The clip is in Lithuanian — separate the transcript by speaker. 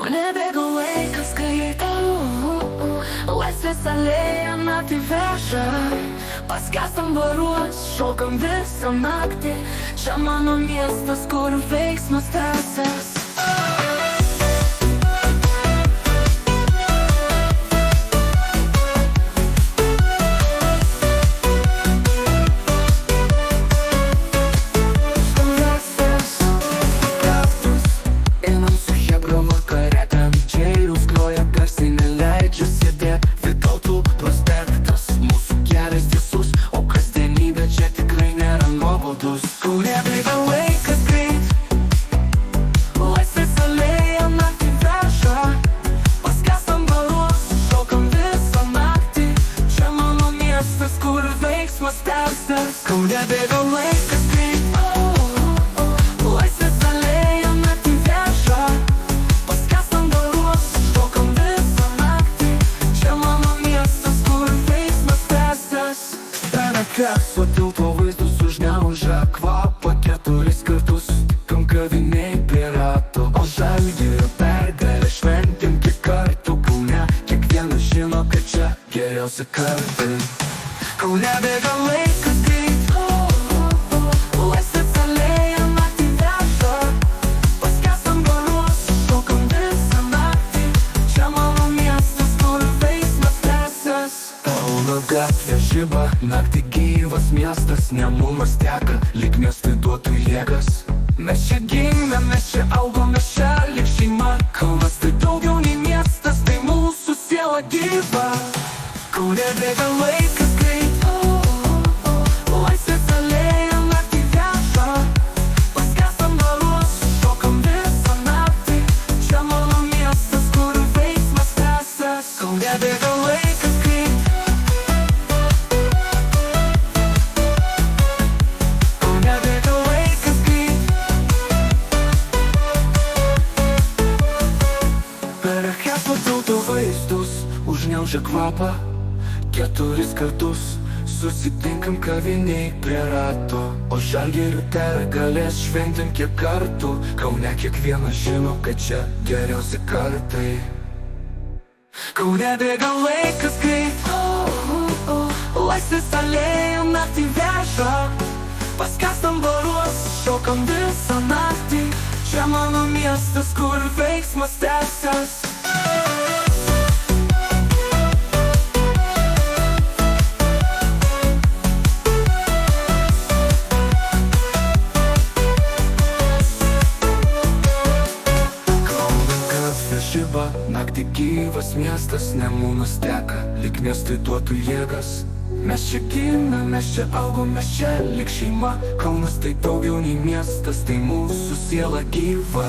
Speaker 1: Nebėga laikas, kai laisvės alėja naktį veža. Paskęstam baruos, šokam visą naktį. Čia mano miestas, kur veiksmas tęsias. Kaune bėga laikas greit, laisvės alėja naktį veža. Paskęstam baruos, šokam visą naktį. Čia mano miestas, kur veiksmas tęsias. Per akso tilto vaizdus užgniaužia kvapą. 4 kartus tikam kaviniai prie rato. O Žalgirio pergalę šventėm kiek kartų Kaune. Kiekvienas žino, kad čia geriausi kartai. Kaune bėga laikas greit, laisvės alėja naktį veža. Paskęstam baruos, šokam visą naktį. Čia mano miestas, kur veiksmas tęsias. Kauno gatvė žiba, naktį gyvas miestas. Nemunas teka, lyg miestui duotų jėgas. Mes čia gimėm, mes čia augom, mes čia lyg šeima. Kaunas tai daugiau nei miestas, tai mūsų siela gyva. Kaune bėga laikas greit, laisvės alėja naktį veža. Paskęstam baruos, šokam visą naktį. Čia mano miestas, kur veiksmas tęsias. Kaune bėga laikas greit, Kaune bėga laikas greit. Per akso tilto vaizdus užgniaužia kvapą. 4 kartus susitinkam kaviniai prie rato. O Žalgirio pergalės šventėm kiek kartų. Kaune kiekvienas žino, kad čia geriausi kartai. Kaune bėga laikas greit, laisvės alėja naktį veža. Paskęstam baruos, šokam visą naktį. Čia mano miestas, kur veiksmas tęsias. Naktį gyvas miestas, nemunas teka, lyg miestui duotų jėgas. Mes čia gimėm, mes čia augom, mes čia lyg šeima. Kaunas tai daugiau nei miestas, tai mūsų siela gyva.